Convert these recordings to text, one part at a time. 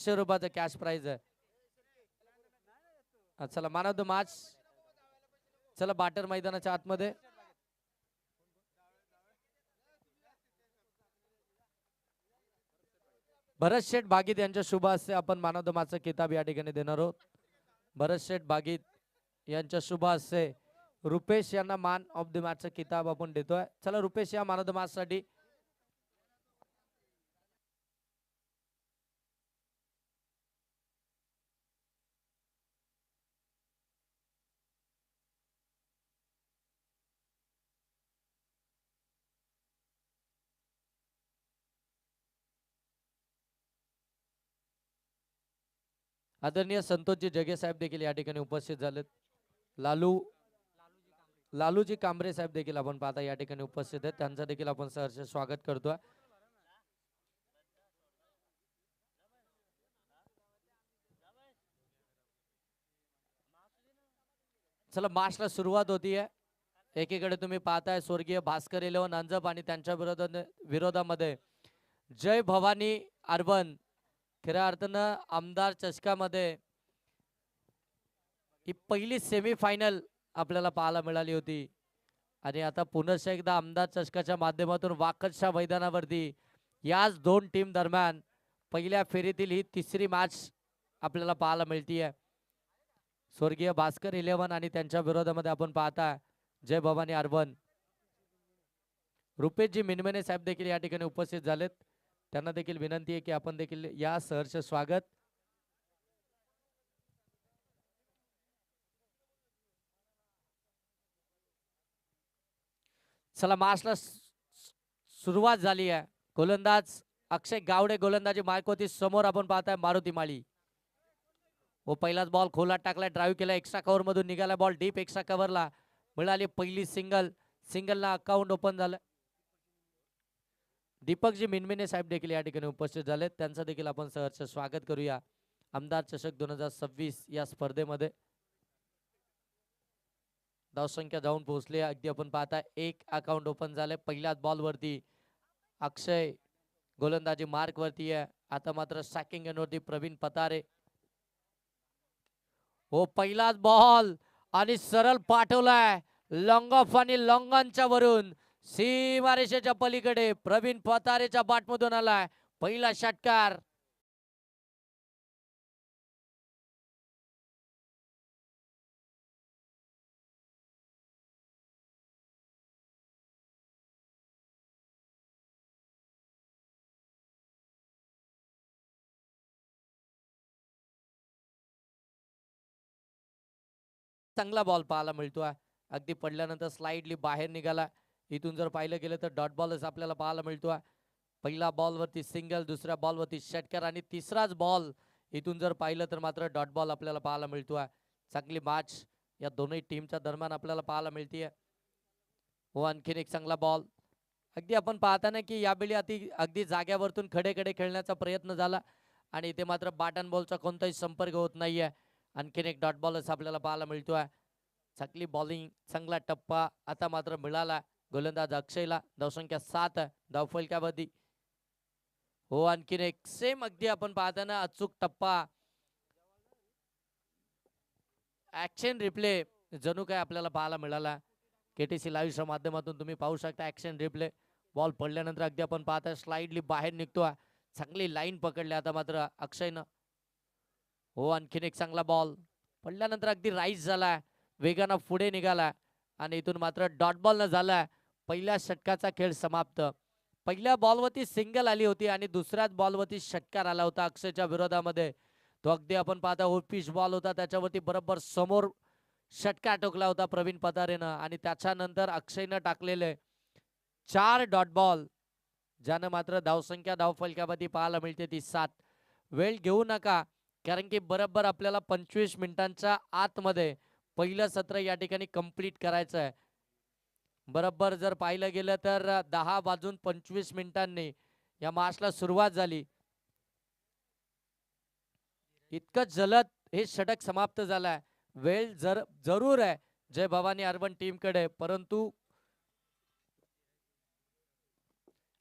₹500 cash price आहे. चला man of the match. चला बाटर मैदानाच्या आतमध्ये. भरत शेठ भागीत यांच्या शुभ हस्ते आपण मॅन ऑफ द मॅचचा किताब या ठिकाणी देणार आहोत. भरत शेठ भागीत यांच्या शुभ हस्ते रुपेश यांना मॅन ऑफ द मॅचचा किताब आपण देतोय. चला रुपेश या मॅन ऑफ द मॅच साठी. आदरणीय संतोषजी जगे साहेब देखील या ठिकाणी उपस्थित झालेत. लालूजी कांबरे साहेब देखील आपण पाहता या ठिकाणी उपस्थित आहेत. त्यांचं देखील आपण सहर्ष स्वागत करतोय. चला मॅचला सुरुवात होतीये. एकीकडे तुम्ही पाहताय स्वर्गीय भास्कर 11 अंजप आणि त्यांच्या विरोधामध्ये जय भवानी अर्बन. खऱ्या अर्थानं आमदार चषकामध्ये ही पहिली सेमीफायनल आपल्याला पाहायला मिळाली होती आणि आता पुन्हा एकदा आमदार चषकाच्या माध्यमातून वाकदशा मैदानावरती याच दोन टीम दरम्यान पहिल्या फेरीतील ही तिसरी मॅच आपल्याला पाहायला मिळतीये. स्वर्गीय भास्कर 11 आणि त्यांच्या विरोधामध्ये आपण पाहता जय भवानी अर्बन. रुपेशजी मिनमेने साहेब देखील या ठिकाणी उपस्थित झालेत. त्यांना देखील विनंती आहे की आपण देखील या सहर्ष स्वागत. चला मॅचला सुरुवात झाली आहे. गोलंदाज अक्षय गावडे गोलंदाजी मायकोती समोर आपण पाहताय मारुती माळी. व पहिलाच बॉल खोलात टाकलाय, ड्राईव्ह केला, एक्स्ट्रा कव्हर मधून निघाला बॉल डीप एक्स्ट्रा कव्हरला मिळाली पहिली सिंगलला अकाउंट ओपन झालं. दीपकजी मिनमिने साहेब देखील या ठिकाणी उपस्थित झालेत. त्यांचं देखील आपण सहर्ष स्वागत करूया आमदार चषक 2026 या स्पर्धेमध्ये. धावसंख्या जाऊन पोहोचली. अगदी आपण पाहता एक अकाउंट ओपन झालंय पहिल्याच बॉल वरती. अक्षय गोलंदाजी मार्क वरती आहे. आता मात्र सॅकिंग वरती प्रवीण पतारे. हो पहिलाच बॉल आणि सरळ पाठवलाय लॉंग ऑफ आणि लॉंगॉनच्या वरून सीमारेषेच्या पलीकडे प्रवीण पतारेच्या बाटमधून आलाय पहिला षटकार. चांगला बॉल पाहायला मिळतोय. अगदी पडल्यानंतर स्लाइडली बाहेर निघाला. इथून जर पाहिलं गेलं तर डॉट बॉलच आपल्याला पाहायला मिळतोय. पहिला बॉल वरती सिंगल, दुसऱ्या बॉल वरती षटकार आणि तिसराच बॉल इथून जर पाहिलं तर मात्र डॉट बॉल आपल्याला पाहायला मिळतोय. चांगली मॅच या दोन्ही टीमच्या दरम्यान आपल्याला पाहायला मिळतीये. हो आणखीन एक चांगला बॉल. अगदी आपण पाहताना की यावेळी अगदी जाग्यावरतून खडे खेळण्याचा प्रयत्न झाला आणि इथे मात्र बॅटन बॉलचा कोणताही संपर्क होत नाहीये. आणखीन एक डॉट बॉलच आपल्याला पाहायला मिळतोय. चांगली बॉलिंग, चांगला टप्पा आता मात्र मिळाला गोलंदाज अक्षयला. धावसंख्या 7 धावफलकावरती. हो आणखीन एक सेम अगदी आपण पाहताना अचूक टप्पा. ऍक्शन रिप्ले जणू काय आपल्याला पाहायला मिळाला. केटीसी लाईव्हच्या माध्यमातून तुम्ही पाहू शकता ऍक्शन रिप्ले. बॉल पडल्यानंतर अगदी आपण पाहता स्लाइडली बाहेर निघतोय. चांगली लाईन पकडली आता मात्र अक्षयनं. हो आणखीन एक चांगला बॉल पडल्यानंतर अगदी राईज झाला, वेगानं पुढे निघाला आणि इथून मात्र डॉट बॉल न झाला. पहिल्या षटकाचा खेळ समाप्त. पहिल्या बॉलवरती सिंगल आली होती आणि दुसऱ्याच बॉलवरती षटकार आला होता अक्षयच्या विरोधामध्ये. तो अगदी आपण पाहता पिच बॉल होता, त्याच्यावरती बरोबर समोर षटकार टोकला होता प्रवीण पतारेनं आणि त्याच्यानंतर अक्षयनं टाकलेले 4 डॉट बॉल, ज्यानं मात्र धावसंख्या धावफलकावरती पाहायला मिळते ती 7. वेळ घेऊ नका कारण की बरोबर आपल्याला 25 मिनिटांच्या आतमध्ये पहिलं सत्र या ठिकाणी कंप्लीट करायचं आहे. बरोबर जर पाहिलं गेलं तर 10:25 मिनिटांनी या मॅचला सुरुवात झाली. इतकं जलद हे षटक समाप्त झालाय. वेळ जरूर आहे जय भवानी अर्बन टीम कडे, परंतु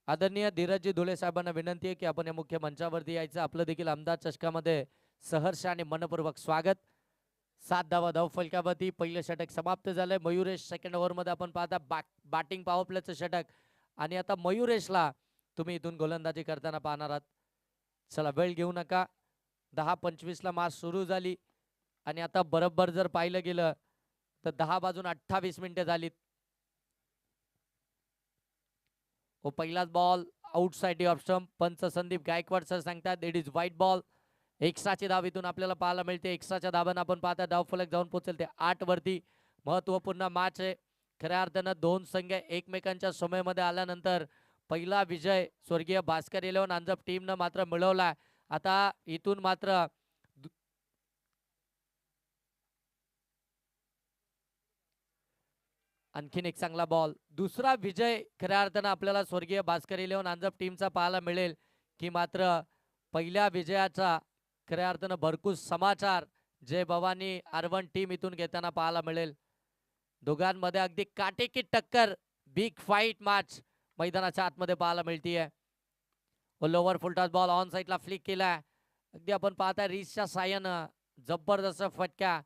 आदरणीय धीरजजी धुळे साहेबांना विनंती आहे की आपण या मुख्य मंचावरती यायचं. आपलं देखील आमदार चषकामध्ये सहर्ष आणि मनपूर्वक स्वागत. 7 धावा धावफलकावरती पहिलं षटक समाप्त झालंय. मयुरेश सेकंड ओव्हरमध्ये आपण पाहता बॅटिंग पॉवर प्लेचं षटक आणि आता मयुरेशला तुम्ही इथून गोलंदाजी करताना पाहणार आहात. चला वेळ घेऊ नका. 10:25 ला मॅच सुरू झाली आणि आता बरोबर जर पाहिलं गेलं तर 10 वाजून 28 मिनिटे झालीत. पहिलाच बॉल आउटसाइड ऑफ स्टंप. पंच संदीप गायकवाड सर सांगतात इट इज व्हाईट बॉल. एक्स्ट्राची धाव इथून आपल्याला पाहायला मिळते. एक्स्ट्राच्या धावांना आपण पाहता धाव फलक जाऊन पोहोचेल ते 8 वरती. महत्वपूर्ण मॅच आहे. खऱ्या अर्थानं दोन संघ एकमेकांच्या समयमध्ये आल्यानंतर पहिला विजय स्वर्गीय भास्कर 11 अंजप टीमनं मात्र मिळवला. आता इथून मात्र आणखीन एक चांगला बॉल. दुसरा विजय खऱ्या अर्थानं आपल्याला स्वर्गीय भास्कर 11 अंजप टीमचा पाहायला मिळेल की मात्र पहिल्या विजयाचा खऱ्या अर्थानं भरपूस समाचार जय भवानी आरवन टीम इथून घेताना पाहायला मिळेल. दोघांमध्ये अगदी काटेकी टक्कर बिग फाईट मॅच मैदानाच्या आतमध्ये पाहायला मिळतीये. लोवर फुलटॉस बॉल ऑन साईडला फ्लिक केलाय. अगदी आपण पाहताय रिसच्या साह्यानं जबरदस्त फटका.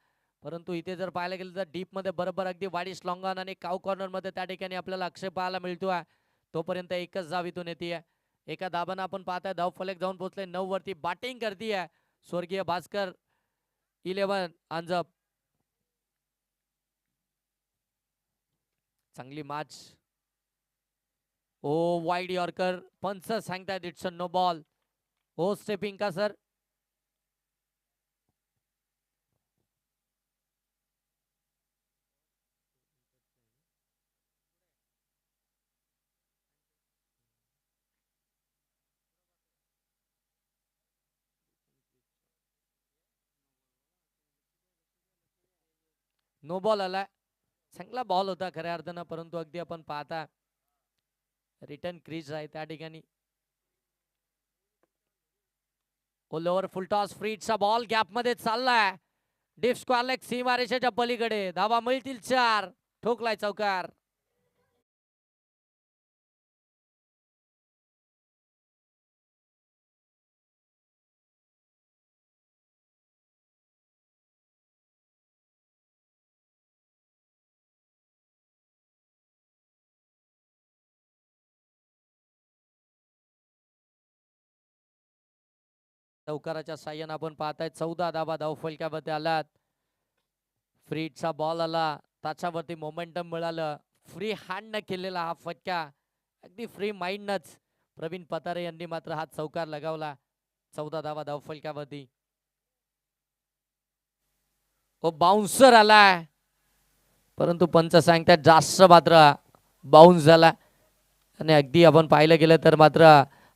परंतु इथे जर पाहायला गेलं तर डीप मध्ये बरोबर अगदी वाडी स्लॉंगन आणि काउ कॉर्नर मध्ये त्या ठिकाणी आपल्याला अक्षय पाहायला मिळतोय. तोपर्यंत एकच धाव इथून येते. एका धाबानं आपण पाहताय धाव फलक जाऊन पोहोचले 9 वरती. बॅटिंग करतीये स्वर्गीय भास्कर 11 अंजप. चांगली मॅच. Wide yorker. पंच सांगतायत it's a no ball. Stepping का सर. नो बॉल आलाय. चांगला बॉल होता खऱ्या अर्थानं परंतु अगदी आपण पाहता रिटर्न क्रीज आहे त्या ठिकाणी. लोवर फुलटॉस फ्रीडचा बॉल गॅप मध्ये चाललाय. डीप स्क्वेअर लेग सीमारेषेच्या पलीकडे. धावा मिळतील 4. ठोकलाय चौकार. चौकाराच्या साह्यानं आपण पाहताय 14 धावा धाव फलकामध्ये आलात. फ्रीडचा बॉल आला त्याच्यावरती मोमेंटम मिळालं. फ्री हँड न केलेला हा फटका अगदी फ्री माइंडनच प्रवीण पतारे यांनी मात्र हा चौकार लगावला. 14 धावा धाव फलकावरती. बाउन्सर आलाय परंतु पंच सांगतात जास्त मात्र बाउन्स झाला आणि अगदी आपण पाहिलं गेलं तर मात्र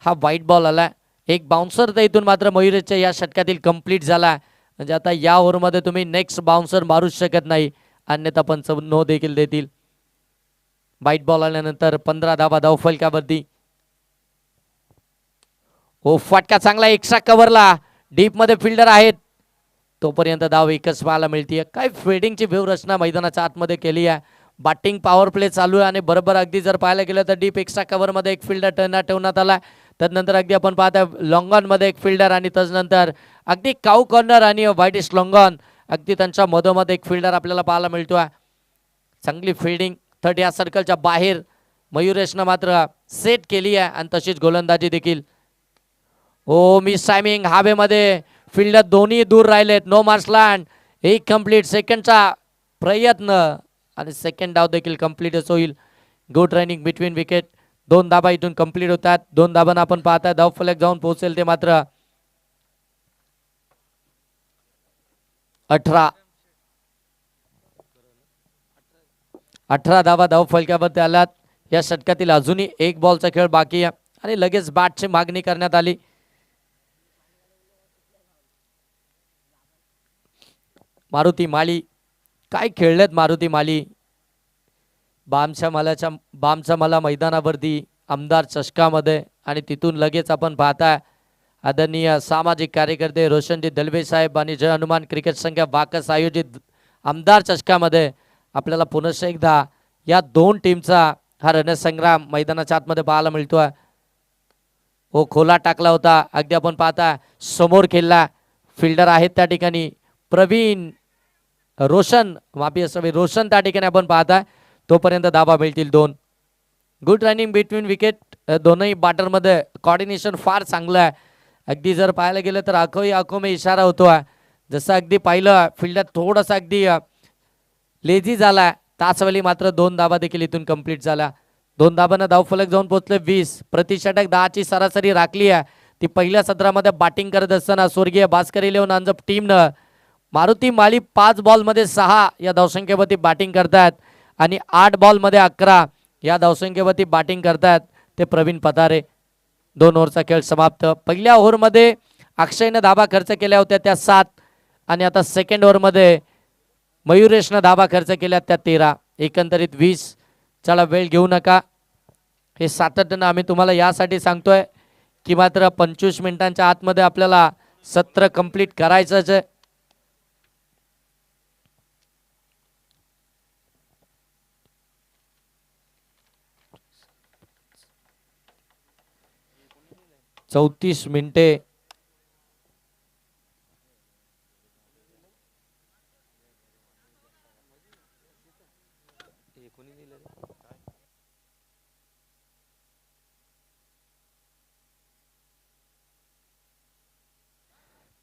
हा व्हाईट बॉल आला. एक बाउन्सर तर इथून मात्र मयुरेशच्या या षटकातील कंप्लीट झाला. म्हणजे आता या ओव्हरमध्ये तुम्ही नेक्स्ट बाउन्सर मारूच शकत नाही अन्यथा पंच नो देखील देतील. व्हाईट बॉल आल्यानंतर 15 धावा धाव फलकावरती. फटका चांगला एक्स्ट्रा कव्हरला. डीप मध्ये फिल्डर आहेत तोपर्यंत धाव एकच पाहायला मिळतीये. काय फिल्डिंगची व्यूहरचना मैदानाच्या आतमध्ये केली आहे. बॅटिंग पॉवर प्ले चालू आहे आणि बरोबर अगदी जर पाहायला गेलं तर डीप एक्स्ट्रा कव्हर मध्ये एक फिल्डर ठेवण्यात आला. त्यानंतर अगदी आपण पाहता लॉंगॉन मध्ये एक फिल्डर आणि त्यानंतर अगदी काउ कॉर्नर आणि व्हाईटिश लॉंगॉन अगदी त्यांच्या मधोमध एक फिल्डर आपल्याला पाहायला मिळतोय. चांगली फिल्डिंग 30 या सर्कलच्या बाहेर मयुरेशनं मात्र सेट केली आहे आणि तशीच गोलंदाजी देखील. Miss timing. हवेमध्ये फिल्डर दोन्ही दूर राहिलेत. No man's land. एक कंप्लीट सेकंडचा प्रयत्न आणि सेकंड डाव देखील कंप्लीटच होईल. Good running between wicket. 2 धाबा इथून कंप्लीट होतात. 2 धाबांना आपण पाहता धाव फलक जाऊन पोहोचेल ते मात्र 18 धाबा धाव फलकावरती आलात. या षटकातील अजूनही एक बॉलचा खेळ बाकी आहे आणि लगेच बॅटची मागणी करण्यात आली. मारुती माळी काय खेळलेत मारुती माळी. बामच्या मला मैदानावरती आमदार चषकामध्ये आणि तिथून लगेच आपण पाहताय आदरणीय सामाजिक कार्यकर्ते रोशनजी दलवे साहेब आणि जय हनुमान क्रिकेट संघ बाकस आयोजित आमदार चषकामध्ये आपल्याला पुनश्च एकदा या दोन टीमचा हा रणसंग्राम मैदानाच्या आतमध्ये पाहायला मिळतोय. हो खोला टाकला होता. अगदी आपण पाहता समोर खेळला फिल्डर आहेत त्या ठिकाणी प्रवीण रोशन माफी असावी रोशन त्या ठिकाणी आपण पाहता तोपर्यंत धाबा मिळतील 2. गुड रनिंग बिटवीन विकेट दोनही बॅटरमध्ये कॉर्डिनेशन फार चांगलं आहे. अगदी जर पाहायला गेलं तर आखो में इशारा होतो जसं अगदी पाहिलं फिल्डर थोडंसं अगदी लेझी झाला तासवेळी मात्र 2 धाबा देखील इथून कंप्लीट झाला. 2 धाबांना धावफलक जाऊन पोहोचले 20. प्रतिषटक 10ची सरासरी राखली आहे. ती पहिल्या सत्रामध्ये बॅटिंग करत असताना स्वर्गीय भास्कर इलेव्हन अंजप टीमनं मारुती माळी 5 बॉलमध्ये 6 या धावसंख्येवरती बॅटिंग करतात आणि 8 बॉलमध्ये 11 या धावसंख्येवरती बॅटिंग करतात ते प्रवीण पतारे. 2 ओव्हरचा खेळ समाप्त. पहिल्या ओव्हरमध्ये अक्षयनं धाबा खर्च केल्या होत्या त्या 7 आणि आता सेकंड ओव्हरमध्ये मयुरेशनं धाबा खर्च केल्या त्या 13 एकंदरीत 20. चला वेळ घेऊ नका. हे सातत्यानं आम्ही तुम्हाला यासाठी सांगतोय की मात्र 25 मिनिटांच्या आतमध्ये आपल्याला सत्र कंप्लीट करायचंच आहे. चौतीस मिनिटे.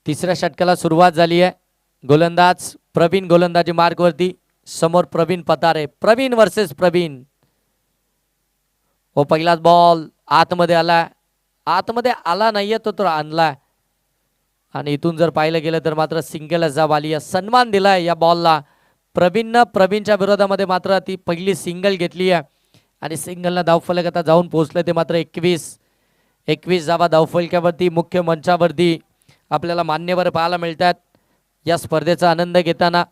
तिसऱ्या षटकाला सुरुवात झाली आहे. गोलंदाज प्रवीण गोलंदाजी मार्कवरती समोर प्रवीण पतारे. प्रवीण वर्सेस प्रवीण. हो पहिलाच बॉल आतमध्ये आला नाहीये तो आणला आणि इथून जर पाहिलं गेलं तर मात्र सिंगल जाब आली आहे. सन्मान दिलाय या बॉलला प्रवीणनं. प्रवीणच्या विरोधामध्ये मात्र ती पहिली सिंगल घेतली आहे आणि सिंगलला धावफलक आता जाऊन पोहोचले ते मात्र 21 जाबा धावफलकावरती मुख्य मंचावरती आपल्याला मान्यवर पाहायला मिळतात. या स्पर्धेचा आनंद घेताना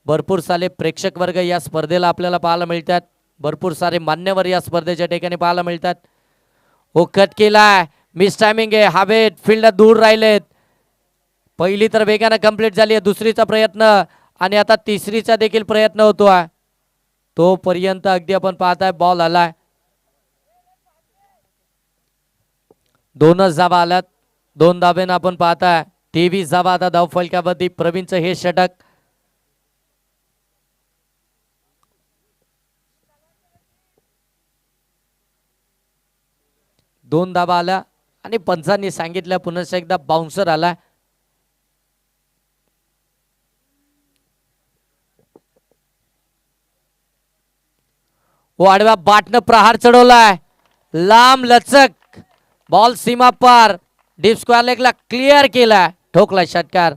भरपूर सारे प्रेक्षक वर्ग या स्पर्धेला आपल्याला पाहायला मिळतात. भरपूर सारे मान्यवर या स्पर्धेच्या ठिकाणी पाहायला मिळतात. ओ कट केलाय मिस टायमिंग आहे. हवेत फील्ड दूर राहिलेत. पहिली तर वेगाने कंप्लीट झाली आहे. दुसरीचा प्रयत्न आणि आता तिसरीचा देखील प्रयत्न होतोय. तोपर्यंत अगदी आपण पाहताय बॉल आलाय. 2च धाबा आल्यात. 2 धाब्यानं आपण पाहताय 23 धाबा आता धावफलकावरती प्रवीणचं हे षटक. दोन धाबा आल्या आणि पंचांनी सांगितलं पुन्हा एकदा बाउन्सर आला. आडव्या बाटनं प्रहार चढवलाय. लांब लचक बॉल सीमा पार डीप स्क्वेअर लेगला क्लिअर केला. ठोकला षटकार.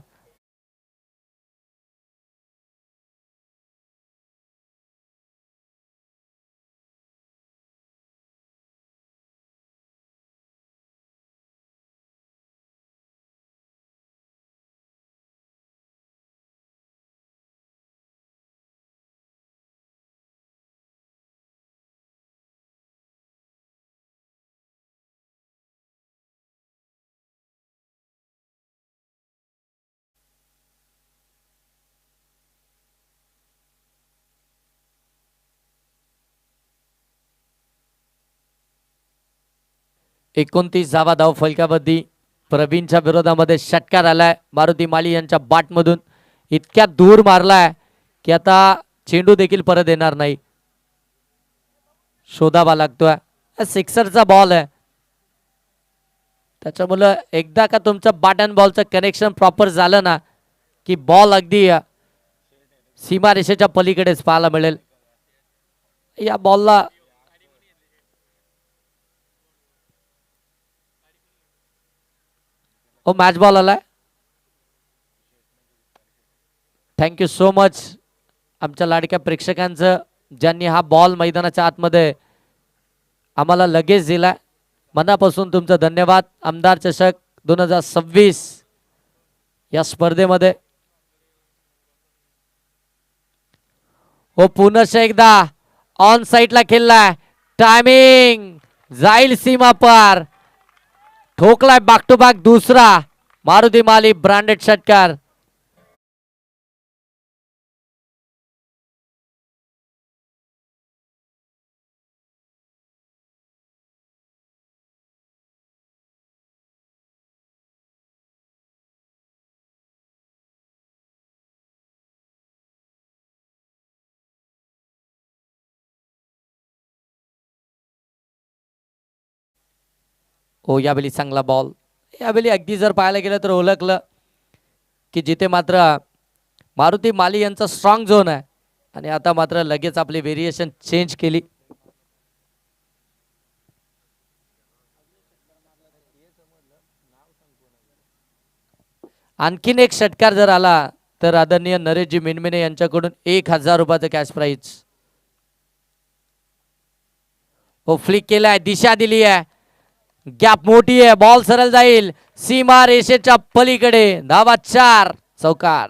एकोणतीस धावा धाव फलकावरती प्रवीणच्या विरोधामध्ये षटकार आलाय मारुती माली यांच्या बॅटमधून. इतक्या दूर मारलाय की आता चेंडू देखील परत येणार नाही. शोधावा लागतोय. सिक्सरचा बॉल आहे त्याच्यामुळे एकदा का तुमचं बॅट अँड बॉलचं कनेक्शन प्रॉपर झालं ना की बॉल अगदी सीमारेषेच्या पलीकडेच पाहायला मिळेल. या बॉलला मॅच बॉल आलाय. थँक्यू सो मच आमच्या लाडक्या प्रेक्षकांचं ज्यांनी हा बॉल मैदानाच्या आतमध्ये आम्हाला लगेच दिला. मनापासून तुमचं धन्यवाद. आमदार चषक 2026 या स्पर्धेमध्ये पुनश्च एकदा ऑन साइडला खेळलाय. टायमिंग जाईल सीमा पार. ठोकलाय बॅक टू बॅक दुसरा मारुती माली ब्रँडेड षटकार. ओ यावेळी चांगला बॉल. यावेळी अगदी जर पाहायला गेलं तर ओळखलं की जिथे मात्र मारुती माली यांचा स्ट्रॉंग झोन आहे आणि आता मात्र लगेच आपली व्हेरिएशन चेंज केली. आणखीन एक षटकार जर आला तर आदरणीय नरेशजी मिनमिने यांच्याकडून 1000 रुपयाचं कॅश प्राइज. ओ फ्लिक केलाय, दिशा दिली आहे, गॅप मोठी आहे, बॉल सरळ जाईल सीमा रेषेच्या पलीकडे. धावा 4, चौकार.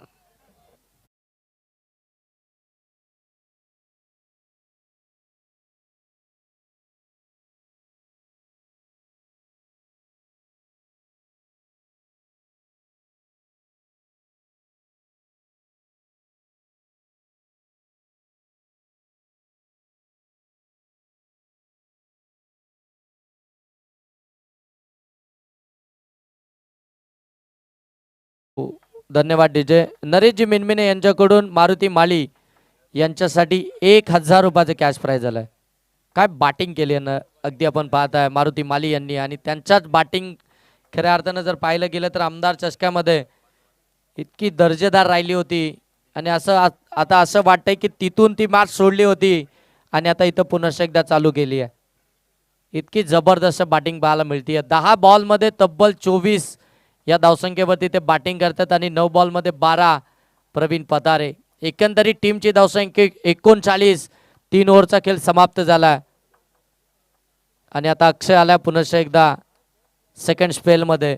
धन्यवाद डीजे. नरेशजी मिनमिने यांच्याकडून मारुती माली यांच्यासाठी 1000 रुपयाचं कॅश प्राइज आलंय. काय बॅटिंग केली ना अगदी आपण पाहताय मारुती माली यांनी आणि त्यांच्याच बॅटिंग खऱ्या अर्थानं जर पाहिलं गेलं तर आमदार चषकामध्ये इतकी दर्जेदार राहिली होती आणि असं आता असं वाटतंय की तिथून ती मॅच सोडली होती आणि आता इथं पुन्हा एकदा चालू केली आहे. इतकी जबरदस्त बॅटिंग पाहायला मिळते. 10 बॉलमध्ये तब्बल 24 या धावसंख्येवरती ते बॅटिंग करतात आणि 9 बॉलमध्ये 12 प्रवीण पतारे. एकंदरीत टीमची धावसंख्या 39. 3 ओव्हरचा खेळ समाप्त झाला आणि आता अक्षय आला पुन्हा एकदा सेकंड स्पेलमध्ये.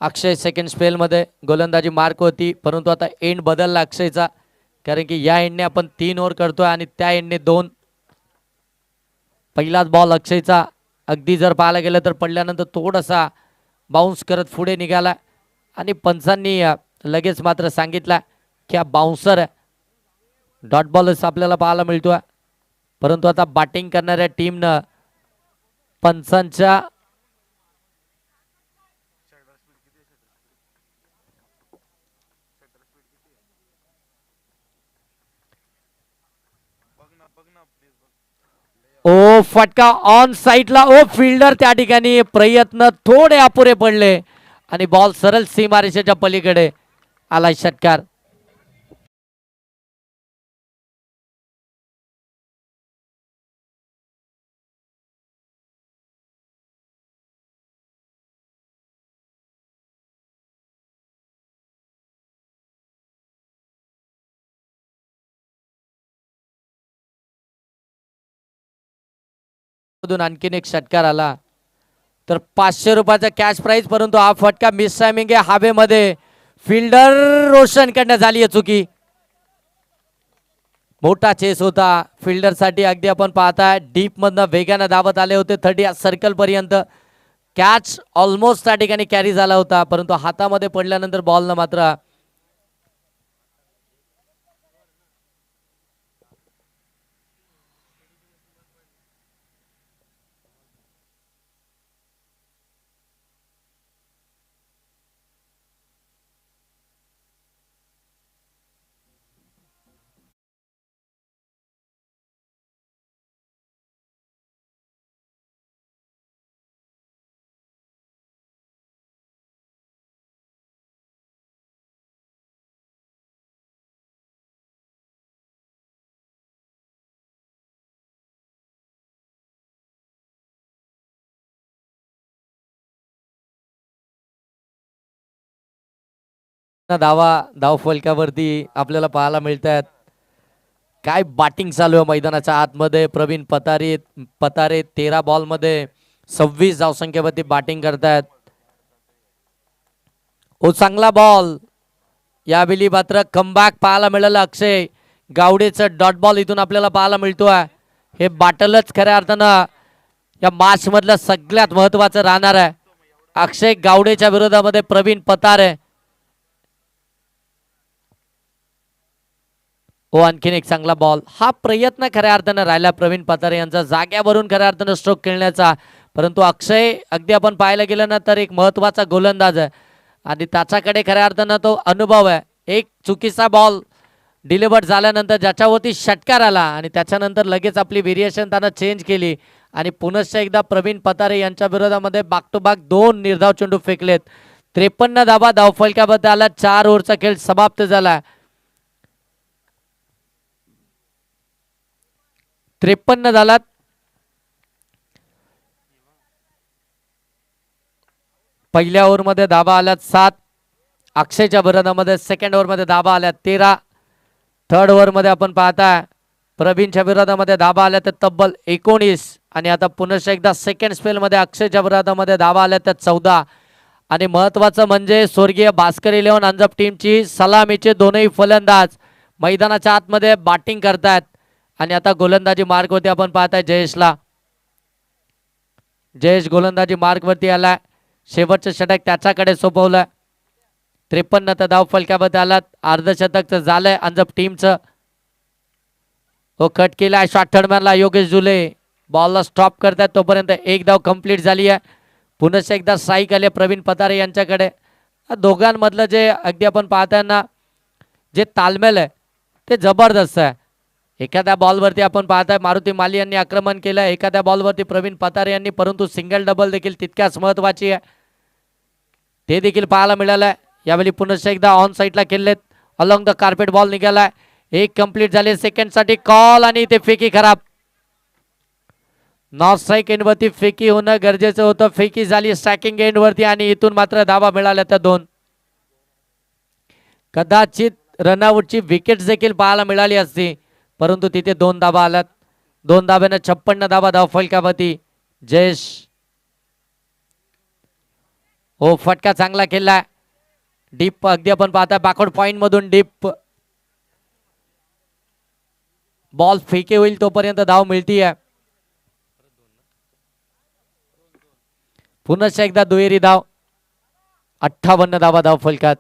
अक्षय सेकंड स्पेलमध्ये गोलंदाजी मार्क होती परंतु आता एंड बदलला अक्षयचा कारण की या एंडने आपण 3 ओव्हर करतोय आणि त्या एंडने 2. पहिलाच बॉल अक्षयचा अगदी जर पाहायला गेलं तर पडल्यानंतर थोडासा बाउन्स करत पुढे निघाला आणि पंचांनी लगेच मात्र सांगितलं की हा बाउन्सर आहे. डॉट बॉलच आपल्याला पाहायला मिळतोय परंतु आता बॅटिंग करणाऱ्या टीमनं पंचांच्या ओ फटका ऑन साईडला. ओ फिल्डर त्या ठिकाणी प्रयत्न थोडे अपुरे पडले आणि बॉल सरळ सीमारेषेच्या पलीकडे आला. षटकार. आणखीन एक षटकार आला तर 500 रुपयाचा कॅश प्राइज परंतु हा फटका मिस टायमिंग आहे हवेमध्ये. फिल्डर रोशन करण्यात झाली आहे चुकी. मोठा चेस होता फिल्डर साठी. अगदी आपण पाहताय डीप मधनं वेगाने धावत आले होते 30 सर्कल पर्यंत. कॅच ऑलमोस्ट त्या ठिकाणी कॅरी झाला होता परंतु हातामध्ये पडल्यानंतर बॉलनं मात्र धाव फलकावरती आपल्याला पाहायला मिळतात. काय बॅटिंग चालू आहे मैदानाच्या आतमध्ये. प्रवीण पतारे 13 बॉलमध्ये 26 धावसंख्येवरती बॅटिंग करतायत. ओ चांगला बॉल. यावेळी मात्र कमबॅक पाहायला मिळालं. अक्षय गावडेचं डॉट बॉल इथून आपल्याला पाहायला मिळतोय. हे बॅटलच खऱ्या अर्थानं या मॅच मधलं सगळ्यात महत्वाचं राहणार आहे. अक्षय गावडेच्या विरोधामध्ये प्रवीण पतारे. हो आणखीन एक चांगला बॉल. हा प्रयत्न खऱ्या अर्थानं राहिला प्रवीण पतारे यांचा जाग्यावरून खऱ्या अर्थानं स्ट्रोक खेळण्याचा परंतु अक्षय अगदी आपण पाहायला गेलं ना तर एक महत्वाचा गोलंदाज आहे आणि त्याच्याकडे खऱ्या अर्थानं तो अनुभव आहे. एक चुकीचा बॉल डिलिव्हर्ड झाल्यानंतर ज्याच्यावरती षटकार आला आणि त्याच्यानंतर लगेच आपली व्हेरिएशन त्यानं चेंज केली आणि पुनश्च एकदा प्रवीण पतारे यांच्या विरोधामध्ये बॅक टू बॅक 2 निर्धाव चेंडू फेकलेत. 53 धावा धावफलकामध्ये आला. 4 ओव्हरचा खेळ समाप्त झाला. 53 झालात. पहिल्या ओव्हरमध्ये धावा आल्यात 7. अक्षयच्या विरोधामध्ये सेकंड ओव्हरमध्ये धावा आल्यात 13. थर्ड ओव्हरमध्ये आपण पाहता प्रवीणच्या विरोधामध्ये धावा आल्या तर तब्बल 19 आणि आता पुनश्च एकदा सेकंड स्पेलमध्ये अक्षयच्या विरोधामध्ये धावा आल्या तर 14. आणि महत्त्वाचं म्हणजे स्वर्गीय भास्कर 11 अंजप टीमची सलामीचे दोनही फलंदाज मैदानाच्या आतमध्ये बॅटिंग करतायत आणि आता गोलंदाजी मार्कवरती आपण पाहताय जयेशला. जयेश गोलंदाजी मार्कवरती आलाय. शेवटचं षटक त्याच्याकडे सोपवलं. 53 तर धाव फलकामध्ये आलात. अर्धशतकचं झालंय अंजप टीमचं. हो कट केला शॉर्ट थर्डमॅनला योगेश जुले बॉलला स्टॉप करतात. तोपर्यंत एक धाव कंप्लीट झाली आहे. पुनश्च एकदा स्ट्राईक आले प्रवीण पतारे यांच्याकडे. दोघांमधलं जे अगदी आपण पाहताना जे तालमेल आहे ते जबरदस्त आहे. एखाद्या बॉलवरती आपण पाहताय मारुती माली यांनी आक्रमण केलं, एखाद्या बॉलवरती प्रवीण पतारे यांनी, परंतु सिंगल डबल देखील तितक्याच महत्वाची आहे ते देखील पाहायला मिळालं. यावेळी पुनश्च एकदा ऑन साईडला केलेत. अलॉंग द कार्पेट बॉल निघालाय. एक कंप्लीट झाले. सेकंडसाठी कॉल आणि ते फेकी खराब. नॉर्थ स्ट्राईक एंडवरती फेकी होणं गरजेचं होतं. फेकी झाली स्ट्रायकिंग एंडवरती आणि इथून मात्र धावा मिळाल्या त्या 2. कदाचित रनआउटची विकेट देखील पाहायला मिळाली असती परंतु तिथे 2 धावा आल्यात. 2 धाब्यानं 56 धावा धाव फलकावरती. जयेश हो फटका चांगला केला. डीप अगदी आपण पाहता बॅकवर्ड पॉइंट मधून डीप बॉल फेके होईल तोपर्यंत धाव मिळतीये. पुनश्च एकदा दुहेरी धाव. 58 धावा धाव फलकात.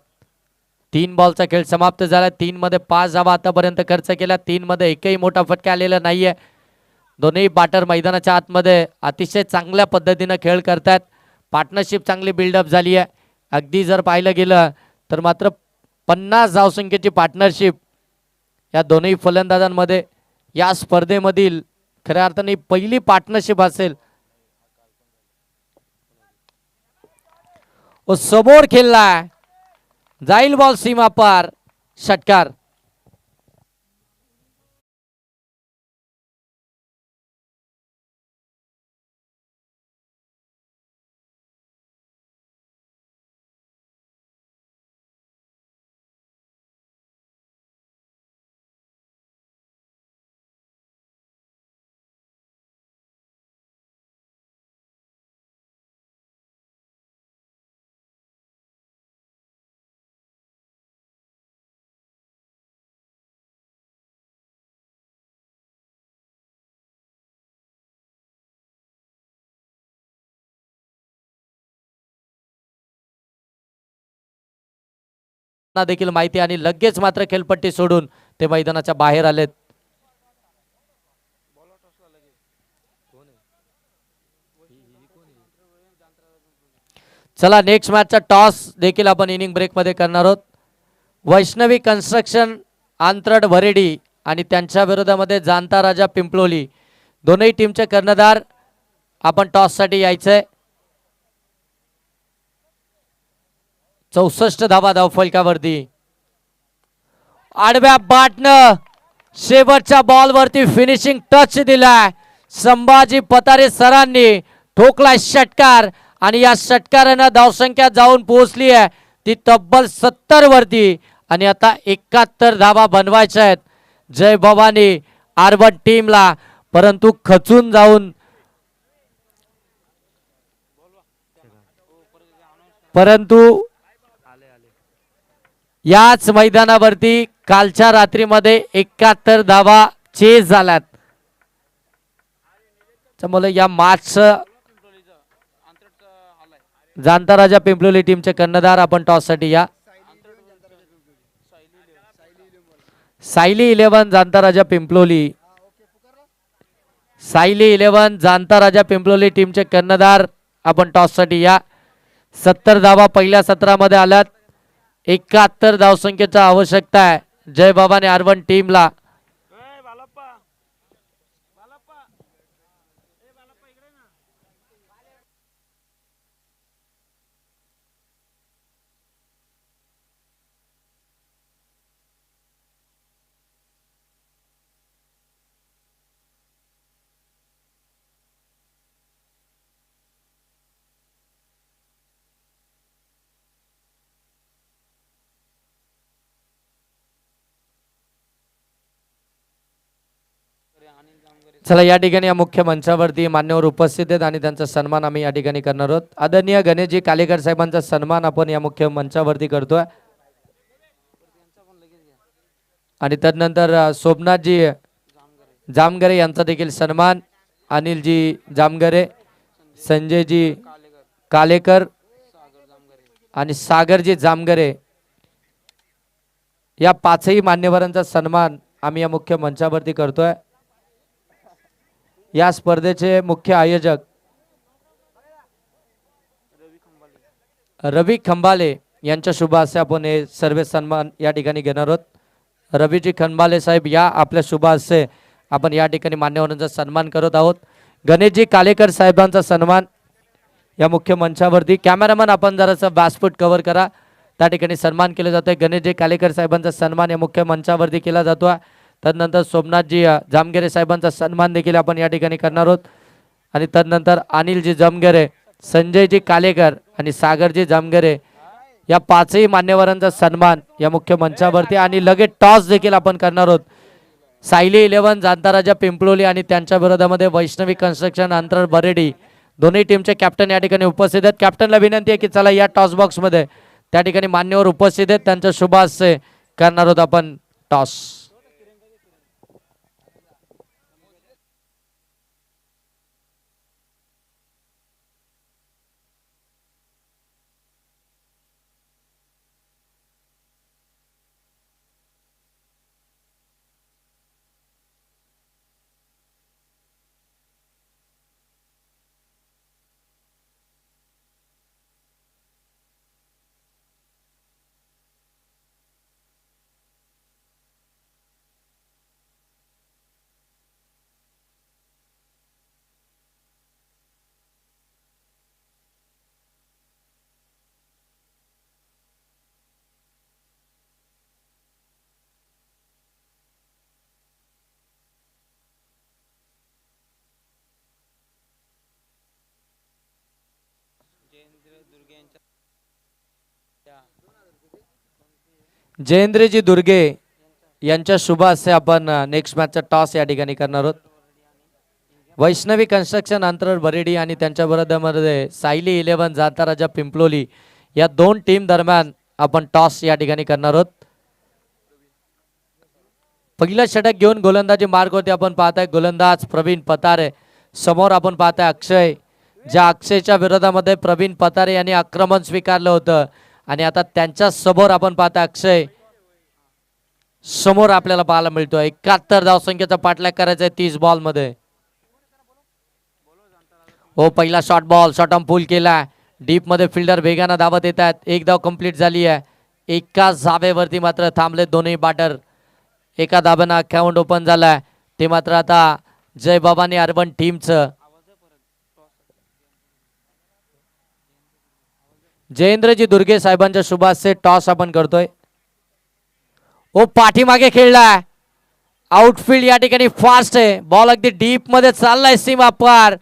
3 बॉलचा खेळ समाप्त झाला. 3 मध्ये 5 धावा आतापर्यंत खर्च केला. 3 मध्ये एकही मोठा फटका आलेला नाहीये. दोन्ही बॅटर मैदानाच्या आतमध्ये अतिशय चांगल्या पद्धतीने खेळ करतात. पार्टनरशिप चांगली बिल्डअप झाली आहे. अगदी जर पाहिलं गेलं तर मात्र 50 धावसंख्येची पार्टनरशिप या दोन्ही फलंदाजांमध्ये या स्पर्धेमधील खऱ्या अर्थाने पहिली पार्टनरशिप असेल. समोर खेळला जाईल बॉल सीमा पार. षटकार. देखील माहिती आणि लगेच मात्र खेळपट्टी सोडून ते मैदानाच्या बाहेर आलेत. चला नेक्स्ट मॅचचा टॉस देखील आपण इनिंग ब्रेक मध्ये करणार आहोत. वैष्णवी कन्स्ट्रक्शन आंतरड भरेडी आणि त्यांच्या विरोधामध्ये जाणता राजा पिंपलोली दोनही टीमचे कर्णधार आपण टॉस साठी यायचंय. 64 धावा धाव फलकावरती. आडव्या बॅटनं शेवटच्या बॉलवरती फिनिशिंग टच दिलाय. संभाजी पतारे सरांनी ठोकलाय षटकार आणि या षटकारानं धावसंख्या जाऊन पोहोचली आहे ती तब्बल 70 वरती आणि आता 71 धावा बनवायच्या आहेत जय भवानी आर्बन टीमला. परंतु खचून जाऊन याच मैदानावरती कालच्या रात्रीमध्ये 71 धावा चेस झाल्यात. त्यामुळे या मॅचचं जाणता राजा पिंपलोली टीमचे कर्णधार आपण टॉस साठी या. सायली 11 जाणता राजा पिंपलोली. सायली 11 जाणता राजा पिंपलोली टीमचे कर्णधार आपण टॉस साठी या. 70 धावा पहिल्या सत्रामध्ये आल्यात. 71 धावसंख्येची आवश्यकता आहे जय बाबाने आरवन टीमला. चला या ठिकाणी या मुख्य मंचावरती मान्यवर उपस्थित आहेत आणि त्यांचा सन्मान आम्ही या ठिकाणी करणार आहोत. आदरणीय गणेशजी कालेकर साहेबांचा सन्मान आपण या मुख्य मंचावरती करतोय. आणि त्यानंतर सोमनाथजी जामगरे यांचा देखील सन्मान, अनिलजी जामगरे, संजयजी कालेकर आणि सागरजी जामगरे या पाचही मान्यवरांचा सन्मान आम्ही या मुख्य मंचावरती करतोय. या स्पर्धेचे मुख्य आयोजक रवी खंबाले यांच्या शुभ हस्ते आपण हे सर्व सन्मान या ठिकाणी घेणार आहोत. रवीजी खंबाले साहेब या आपल्या शुभ हस्ते आपण या ठिकाणी मान्यवरांचा सन्मान करत आहोत. गणेशजी कालेकर साहेबांचा सन्मान या मुख्य मंचावरती. कॅमेरामन आपण जरासं व्यासपीठ कव्हर करा, त्या ठिकाणी सन्मान केले जातोय. गणेशजी कालेकर साहेबांचा सन्मान या मुख्य मंचावरती केला जातो. तदनंतर सोमनाथजी जामगरे साहेबांचा सन्मान देखील आपण या ठिकाणी करणार आहोत. आणि तदनंतर अनिलजी जामगरे, संजयजी कालेकर आणि सागरजी जामगरे या पाचही मान्यवरांचा सन्मान या मुख्य मंचावरती. आणि लगेच टॉस देखील आपण करणार आहोत. सायली 11 जांताराजा पिंपलोली आणि त्यांच्या विरोधामध्ये वैष्णवी कन्स्ट्रक्शन अंतर बरेडी दोन्ही टीमचे कॅप्टन या ठिकाणी उपस्थित आहेत. कॅप्टनला विनंती आहे की चला या टॉस बॉक्स मध्ये त्या ठिकाणी मान्यवर उपस्थित आहेत, त्यांच्या शुभ हस्ते करणार आहोत आपण टॉस. जयेंद्रजी दुर्गे यांच्या शुभ हस्ते आपण नेक्स्ट मॅचचा टॉस या ठिकाणी करणार आहोत. वैष्णवी कन्स्ट्रक्शन अंतर बरेडी आणि त्यांच्या विरोधामध्ये सायली 11 जांताराजा पिंपलोली या दोन टीम दरम्यान आपण टॉस या ठिकाणी करणार आहोत. पहिला षटक घेऊन गोलंदाजी मार्ग होते आपण पाहताय गोलंदाज प्रवीण पतारे. समोर आपण पाहताय अक्षय, ज्या अक्षयच्या विरोधामध्ये प्रवीण पतारे यांनी आक्रमण स्वीकारलं होतं आणि आता त्यांच्या समोर आपण पाहताय अक्षय समोर आपल्याला पाहायला मिळतोय. 71 धावसंख्येचा पाठलाग करायचा आहे 30 बॉल मध्ये. हो पहिला शॉर्ट बॉल शॉर्ट ऑन पूल केला, डीप मध्ये फिल्डर वेगानं धावत येत आहेत. एक धाव कंप्लीट झाली आहे. एकाच धावेवरती मात्र थांबले दोन्ही बॅटर. एका धाब्यानं अकाउंट ओपन झालाय, ते मात्र आता जय बाबानी अर्बन टीमचं. जयेंद्रजी दुर्गे साहेबांच्या शुभ हस्ते टॉस आपण करतोय. ओ पाठीमागे खेळलाय, आउटफील्ड या ठिकाणी फास्ट आहे. बॉल अगदी डीप मध्ये चाललाय सीमा पार,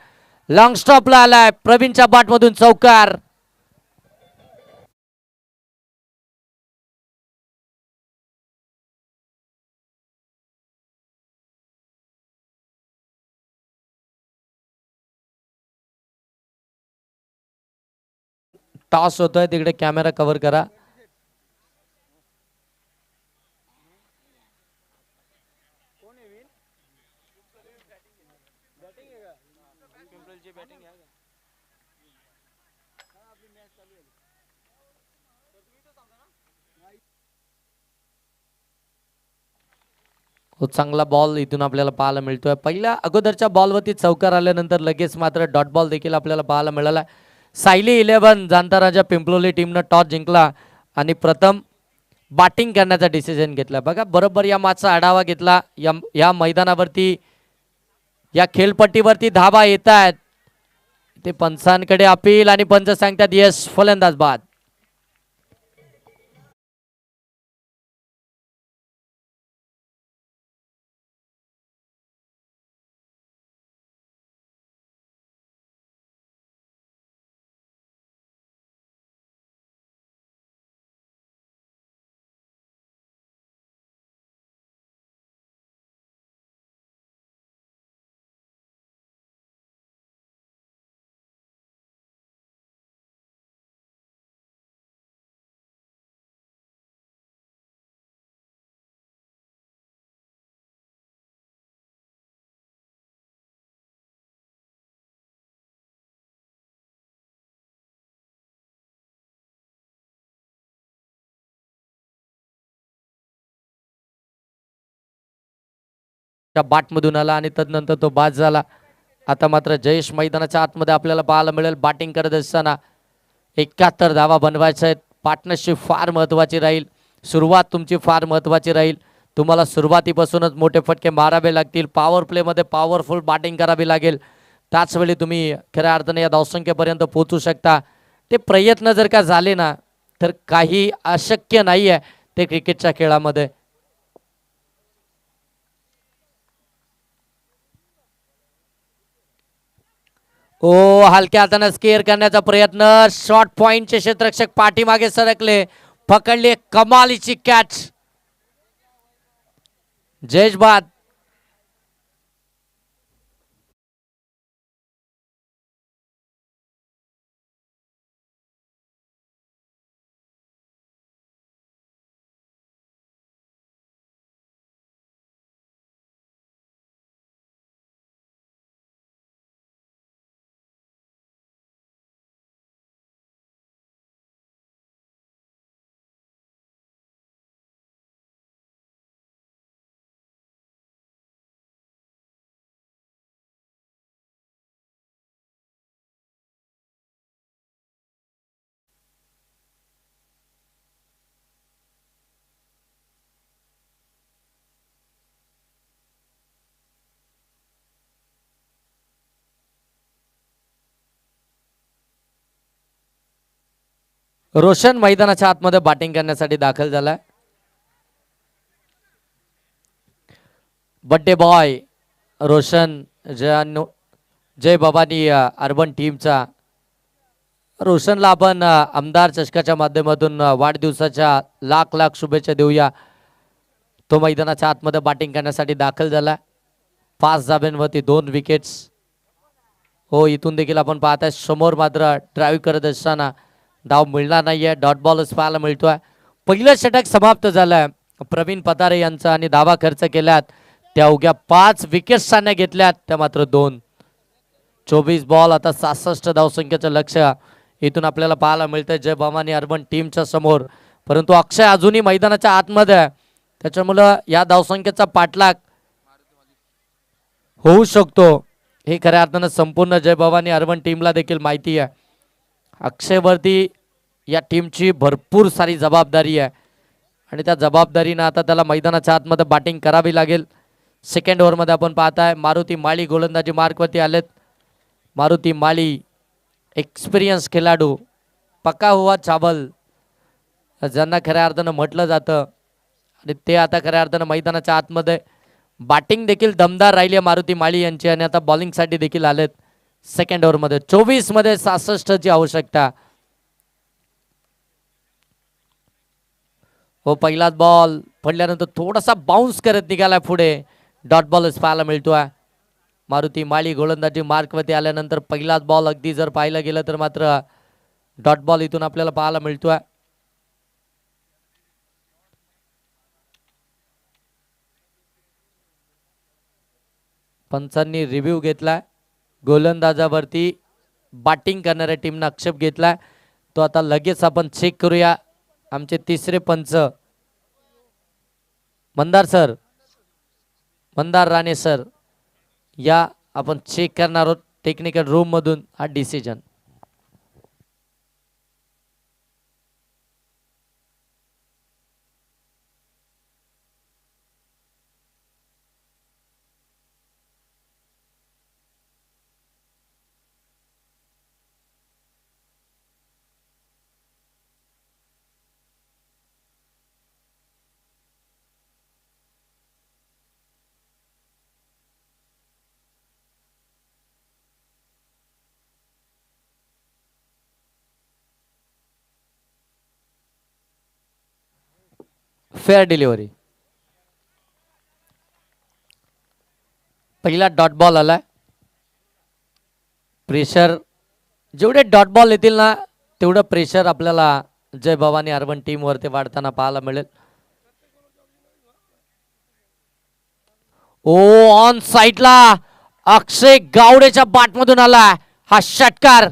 लॉंग स्टॉपला आलाय. प्रवीणच्या बाट मधून चौकार. टॉस होतोय तिकडे कॅमेरा कव्हर करा. खूप चांगला बॉल इथून आपल्याला पाहायला मिळतोय. पहिल्या अगोदरच्या बॉलवरती चौकार आल्यानंतर लगेच मात्र डॉट बॉल देखील आपल्याला पाहायला मिळाला. सायली 11 जांताराजा पिंपलोली टीमनं टॉस जिंकला आणि प्रथम बॅटिंग करण्याचा डिसिजन घेतला. बघा बरोबर या मॅचचा आढावा घेतला. या मैदानावरती या खेळपट्टीवरती धाबा येत आहेत. ते पंचांकडे अपील आणि पंच सांगतात यस, फलंदाज बाद. बाटमधून आला आणि तदनंतर तो बाद झाला. आता मात्र जयेश मैदानाच्या आतमध्ये आपल्याला पाहायला मिळेल. बॅटिंग करत असताना 71 धावा बनवायच्या आहेत. पार्टनरशिप फार महत्त्वाची राहील. सुरुवात तुमची फार महत्त्वाची राहील. तुम्हाला सुरुवातीपासूनच मोठे फटके मारावे लागतील. पॉवर प्लेमध्ये पॉवरफुल बॅटिंग करावी लागेल. त्याचवेळी तुम्ही खऱ्या अर्थाने या धावसंख्येपर्यंत पोहोचू शकता. ते प्रयत्न जर का झाले ना तर काही अशक्य नाही आहे ते क्रिकेटच्या खेळामध्ये. ओ हलक्या हाताने स्केअर करण्याचा प्रयत्न. शॉर्ट पॉइंटचे क्षेत्ररक्षक पाठीमागे सरकले. पकडली कमालीची कॅच. जयेश बाद. रोशन मैदानाच्या आतमध्ये बॅटिंग करण्यासाठी दाखल झालाय. बड्डे बॉय रोशन जय भवानी अर्बन टीमचा. रोशनला आपण आमदार चषकाच्या माध्यमातून वाढदिवसाच्या लाख लाख शुभेच्छा देऊया. तो मैदानाच्या आतमध्ये बॅटिंग करण्यासाठी दाखल झाला. 5 धाब्यांवरती 2 विकेट्स. हो इथून देखील आपण पाहताय समोर मात्र ड्राईव्ह करत असताना धाव मिळणार नाहीये. डॉट बॉलच पाहायला मिळतोय. पहिलं षटक समाप्त झालंय प्रवीण पतारे यांचा आणि धावा खर्च केल्यात त्या अवघ्या 5 विकेट्स त्याने घेतल्यात त्या मात्र 2. 24 बॉल. आता 66 धावसंख्येचं लक्ष इथून आपल्याला पाहायला मिळतंय जय भवानी अर्बन टीमच्या समोर. परंतु अक्षय अजूनही मैदानाच्या आतमध्ये आहे. त्याच्यामुळं या धावसंख्येचा पाठलाग होऊ शकतो हे खऱ्या अर्थानं संपूर्ण जय भवानी अर्बन टीमला देखील माहिती आहे. अक्षयवरती या टीमची भरपूर सारी जबाबदारी आहे आणि त्या जबाबदारीनं आता त्याला मैदानाच्या आतमध्ये बॅटिंग करावी लागेल. सेकंड ओव्हरमध्ये आपण पाहताय मारुती माळी गोलंदाजी मार्कवरती आलेत. मारुती माळी एक्सपिरियन्स खेळाडू, पक्का हुआ चावल ज्यांना खऱ्या अर्थानं म्हटलं जातं आणि ते आता खऱ्या अर्थानं मैदानाच्या आतमध्ये बॅटिंग देखील दमदार राहिली आहे मारुती माळी यांची आणि आता बॉलिंगसाठी देखील आलेत. सेकंड ओव्हरमध्ये 24 मध्ये 66 ची आवश्यकता. हो पहिलाच बॉल पडल्यानंतर थोडासा बाउन्स करत निघाला पुढे. डॉट बॉलच पाहायला मिळतोय. मारुती माळी गोलंदाजी मार्कवरती आल्यानंतर पहिलाच बॉल अगदी जर पाहिलं गेलं तर मात्र डॉट बॉल इथून आपल्याला पाहायला मिळतोय. पंचांनी रिव्ह्यू घेतलाय. गोलंदाजावरती बॅटिंग करणाऱ्या टीमनं आक्षेप घेतलाय. तो आता लगेच आपण चेक करूया. आमचे तिसरे पंच मंदार सर, मंदार राणे सर या आपण चेक करणार आहोत टेक्निकल रूम मधून हा डिसिजन. Fair delivery. पहिला डॉट बॉल आलाय. प्रेशर जेवढे डॉट बॉल येतील ना तेवढं प्रेशर आपल्याला जय भवानी अर्बन टीम वरती वाढताना पाहायला मिळेल. ओ ऑन साइडला अक्षय गावडेच्या बॅटमधून आला हा षटकार.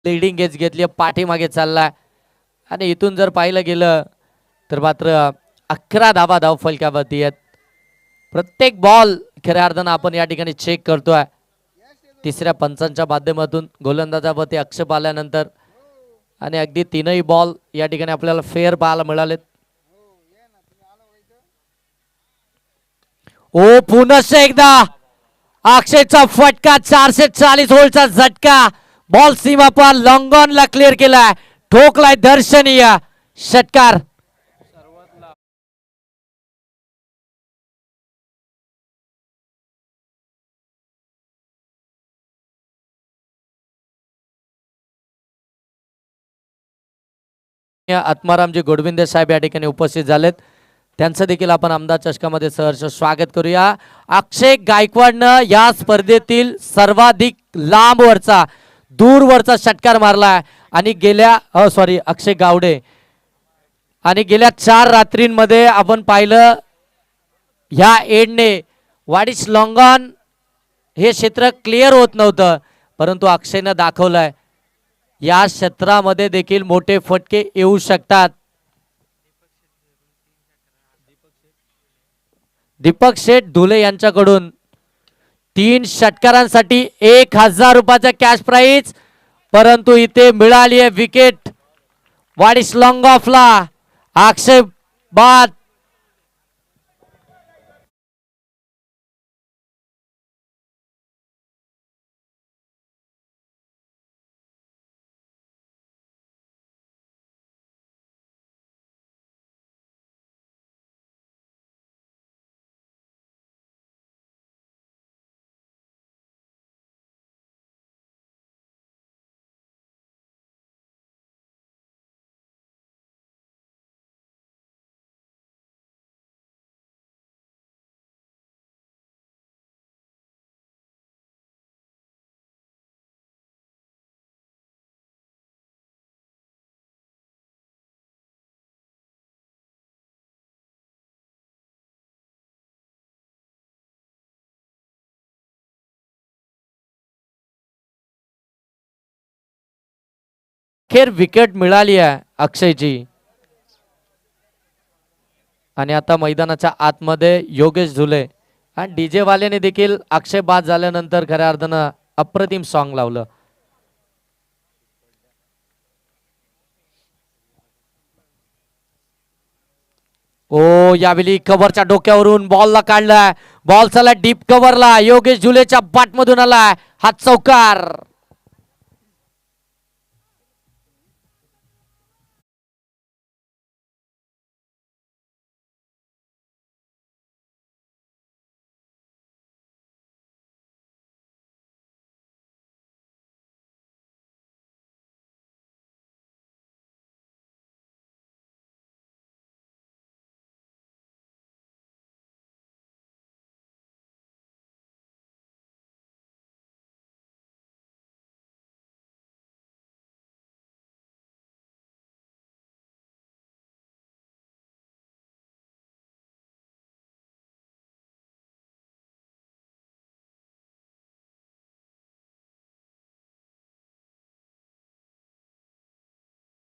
लिडिंग एज घेतली, पाठीमागे चालला आणि इथून जर पाहिलं गेलं तर मात्र 11 धावा धाव फलकावरती आहेत. प्रत्येक बॉल खऱ्या अर्थानं आपण या ठिकाणी चेक करतोय. तिसऱ्या पंचांच्या माध्यमातून गोलंदाजावरती आक्षेप आल्यानंतर आणि अगदी तीनही बॉल या ठिकाणी आपल्याला फेअर पाहायला मिळालेत. ओ पुन्हा एकदा अक्षयचा फटका, 440 होल्डचा झटका. बॉल सीमा पार लॉंग ऑन ला क्लिअर केलाय, ठोकलाय दर्शनीय षटकार. आत्मारामजी गोडविंदे साहेब या ठिकाणी उपस्थित झालेत, त्यांचं देखील आपण आमदार चषकामध्ये सहर्ष स्वागत करूया. अक्षय गायकवाडनं या स्पर्धेतील सर्वाधिक लांबवरचा दूरवरचा षटकार मारला आणि गेल्या अक्षय गावडे आणि गेल्या 4 रात्रींमध्ये आपण पाहिलं ह्या एंडने वाडिश लॉंगॉन हे क्षेत्र क्लिअर होत नव्हतं, परंतु अक्षयनं दाखवलंय या क्षेत्रामध्ये देखील मोठे फटके येऊ शकतात. दीपक शेठ धुले यांच्याकडून 3 षटकारांसाठी 1000 रुपयाचा कॅश प्राइज, परंतु इथे मिळाली आहे विकेट वाडिश लॉंग ऑफला. अक्षय बाद अखेर विकेट मिळाली आहे अक्षयची. आणि आता मैदानाच्या आतमध्ये योगेश झुले आणि डीजे वाल्याने देखील अक्षय बाद झाल्यानंतर खऱ्या अर्थानं अप्रतिम सॉन्ग लावलं. ओ यावेळी कव्हरच्या डोक्यावरून बॉलला काढलाय, बॉल चालला डीप कव्हरला, योगेश झुलेच्या बॅटमधून आलाय हा चौकार.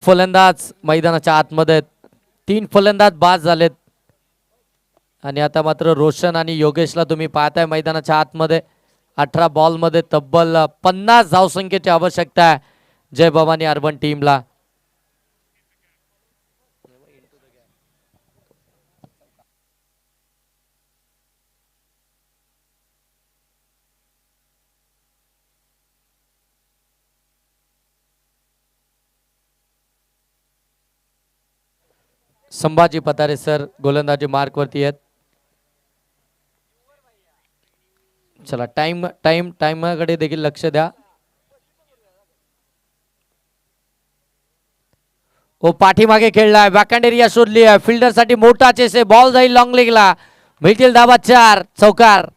फलंदाज मैदानाच्या आतमध्ये 3 फलंदाज बाद झालेत आणि आता मात्र रोशन आणि योगेशला तुम्ही पाहताय मैदानाच्या आतमध्ये. 18 बॉल मध्ये तब्बल 50 धावसंख्येची आवश्यकता आहे जय भवानी अर्बन टीमला. संभाजी पतारे सर गोलंदाजी मार्क वरती आहेत. चला टाइमकडे देखील लक्ष द्या. ओ पाठीमागे खेळलाय, बॅकहँड एरिया शोधली आहे, फिल्डर साठी मोठा चेस आहे, बॉल जाईल लॉंग लेगला, मिळतील धाबा 4, चौकार.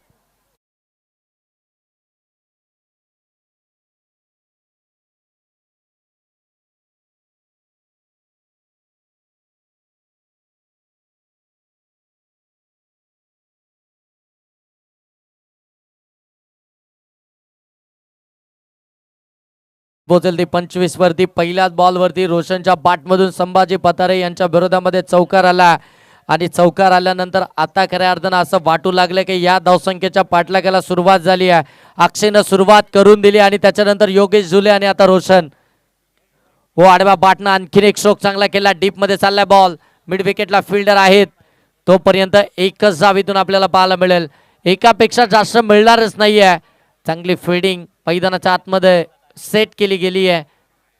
पोहोचेल ती 25 वरती. पहिल्याच बॉल वरती रोशनच्या बाट मधून संभाजी पतारे यांच्या विरोधामध्ये चौकार आला आणि चौकार आल्यानंतर आता खऱ्या अर्थानं असं वाटू लागलं की या धावसंख्येच्या पाठलागाला सुरुवात झाली आहे. अक्षयनं सुरुवात करून दिली आणि त्याच्यानंतर योगेश झुले आणि आता रोशन. हो आडव्या बाटनं आणखीन एक स्ट्रोक चांगला केला. डीप मध्ये चाललाय बॉल, मिड विकेटला फिल्डर आहेत, तोपर्यंत एकच धाव इथून आपल्याला पाहायला मिळेल, एकापेक्षा जास्त मिळणारच नाहीये. चांगली फिल्डिंग मैदानाच्या आतमध्ये सेट केली गेली आहे.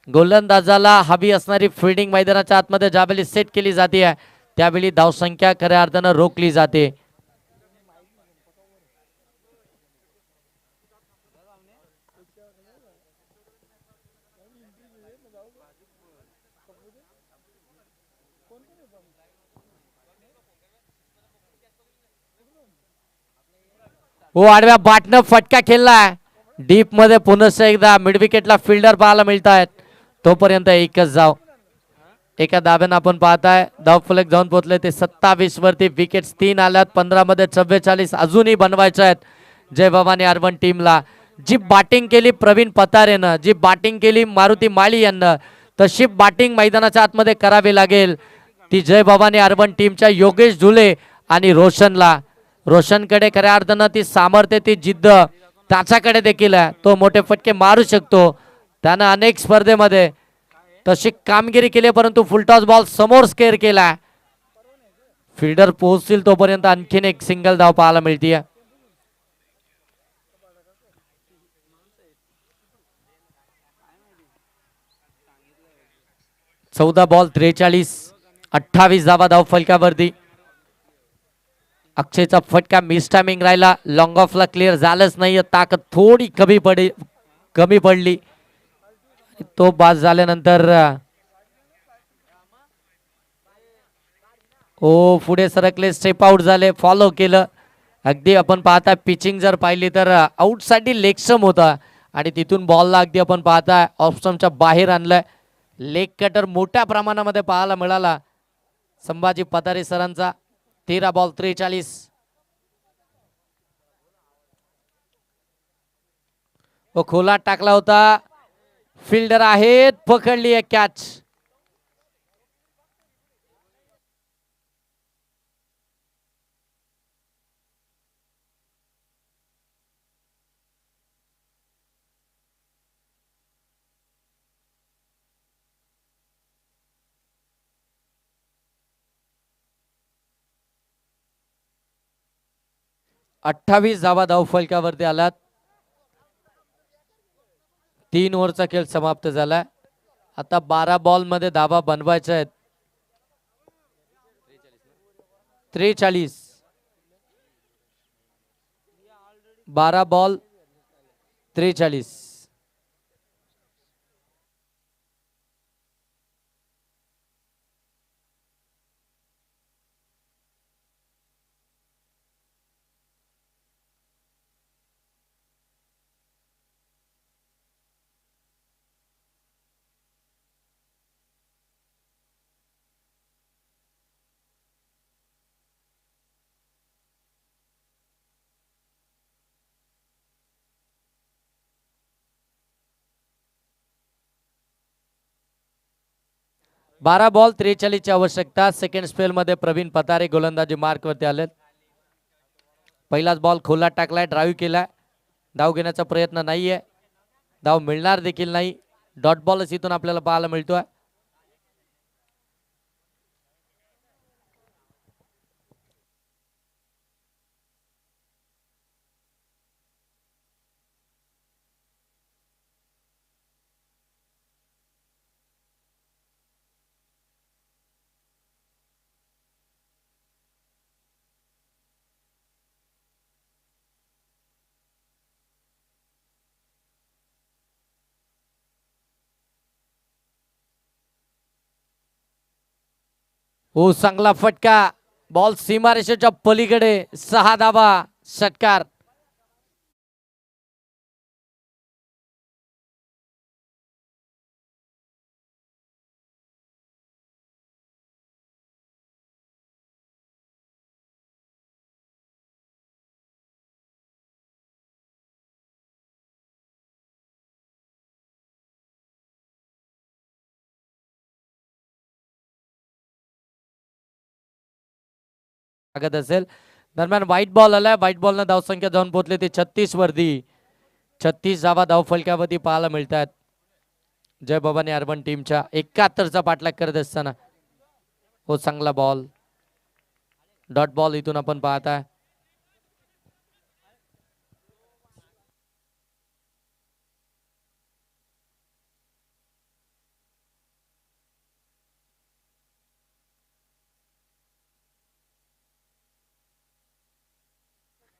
गोलंदाजाला हवी असणारी फिल्डिंग मैदानाच्या आतमध्ये ज्यावेळी सेट केली जाते त्यावेळी धावसंख्या खऱ्या अर्थानं रोखली जाते. हो आडव्या बाटनं फटका खेळलाय, डीप मध्ये पुन्हा एकदा मिड विकेटला फिल्डर पाहायला मिळत आहेत, तोपर्यंत एकच धाव. एका धाब्यानं आपण पाहताय धाव फलक जाऊन पोहोचले ते 27 वरती. विकेट्स 3 आल्यात, 15 मध्ये 44 अजूनही बनवायचे आहेत जय भवानी अर्बन टीमला. जी बॅटिंग केली प्रवीण पतारेनं, जी बॅटिंग केली मारुती माळी यांना, तशी बॅटिंग मैदानाच्या आतमध्ये करावी लागेल ती जय भवानी अर्बन टीमच्या योगेश झुले आणि रोशनला. रोशनकडे खऱ्या अर्थानं ती सामर्थ्य, ती जिद्द त्याच्याकडे देखील आहे, तो मोठे फटके मारू शकतो. त्यानं अनेक स्पर्धेमध्ये तशी कामगिरी केली, परंतु फुलटॉस बॉल समोर स्केअर केला. फिल्डर पोहोचतील तोपर्यंत आणखीन एक सिंगल धाव पाहायला मिळते. चौदा बॉल 43, 28 धावा धाव फलकावरती. अक्षयचा फटका मिस टायमिंग राहिला, लॉंग ऑफला क्लिअर झालंच नाही, ताकद थोडी कमी पडली. तो बाद झाल्यानंतर ओ पुढे सरकले, स्टेप आउट झाले, फॉलो केलं. अगदी आपण पाहता पिचिंग जर पाहिली तर आउटसाठी लेगसम होता आणि तिथून बॉलला अगदी आपण पाहता ऑफस्टमच्या बाहेर आणलंय. लेग कटर मोठ्या प्रमाणामध्ये पाहायला मिळाला संभाजी पतारे सरांचा. 13 बॉल 43. व खोला टाकला होता, फिल्डर आहेत, पकडली आहे कॅच. अठ्ठावीस धावा धाव फलकावरती आलात. 3 ओव्हरचा खेळ समाप्त झाला. आता 12 बॉल मध्ये धावा बनवायच्या आहेत. 43, 12 बॉल 43. बारा बॉल 43 ची आवश्यकता. सेकंड स्पेल मध्ये प्रवीण पतारे गोलंदाजी मार्क वरती आले. पहिलाच बॉल खोला टाकलाय, ड्राईव्ह केलाय, धाव घेण्याचा प्रयत्न नाहीये, धाव मिळणार देखील नाही. डॉट बॉलच इथून आपल्याला पाहायला मिळतोय. हो चांगला फटका, बॉल सीमारेषेच्या पलीकडे, 6 धावा, षटकार. लागत असेल. दरम्यान व्हाईट बॉल आलाय, व्हाईट बॉल न धावसंख्या जाऊन पोहोचले ते 36 वरती. 36 धावा धावफलकावरती पाहायला मिळतात जय भवानी अर्बन टीमच्या. 71चा पाठलाग करत असताना हो चांगला बॉल, डॉट बॉल इथून आपण पाहताय.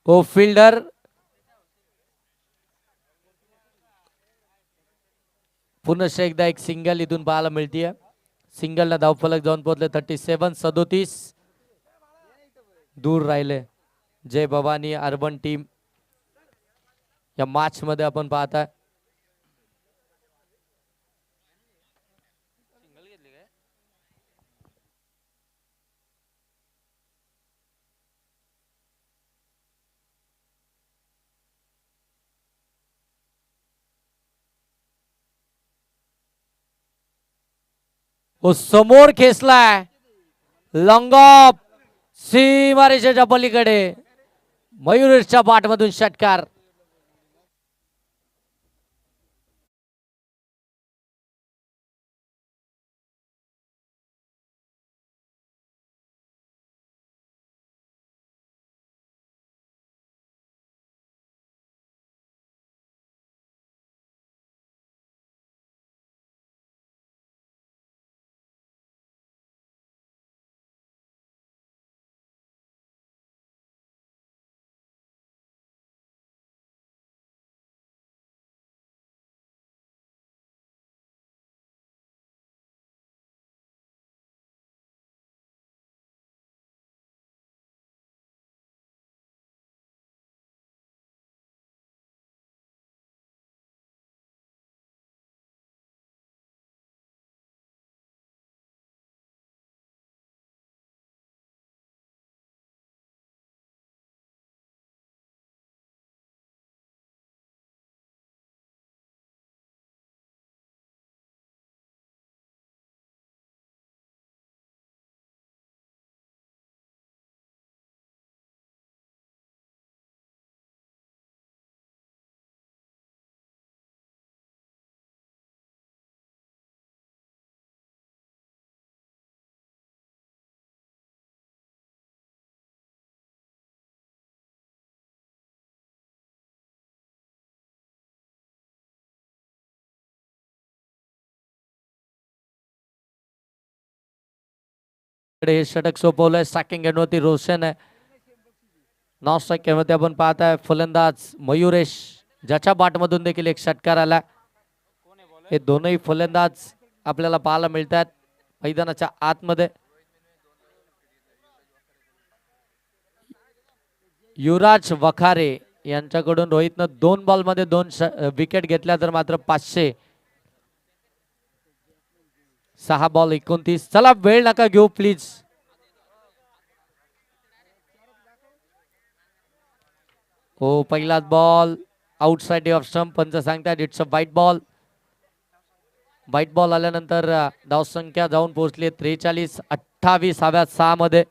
हो फिल्डर पुनश्च एकदा एक सिंगल इथून पाहायला मिळतीये. सिंगलला धावफलक जाऊन पोहोचले 37. दूर राहिले जय भवानी अर्बन टीम या मॅच मध्ये आपण पाहताय. हो समोर खेचलाय, लॉंग ऑफ, सीमारेषेच्या पलीकडे, मयुरेशच्या पाठमधून षटकार. हे षटक सोपवलंय. स्ट्रायकिंग एंडवरती रोशन आहे. नॉन स्ट्राईक मध्ये आपण पाहताय फलंदाज मयुरेश, ज्याच्या बाटमधून देखील एक षटकार आला. हे दोनही फलंदाज आपल्याला पाहायला मिळतात मैदानाच्या आतमध्ये. युवराज वखारे यांच्याकडून रोहितनं 2 बॉल मध्ये 2 विकेट घेतल्या, तर मात्र 500. 6 बॉल 29. चला वेळ नका घेऊ प्लीज. हो पहिलाच बॉल आउटसाइड ऑफ स्टंप, पंच सांगतात it's a white ball. White ball आल्यानंतर धावसंख्या जाऊन पोहोचली 43. 28व्या 6 मध्ये.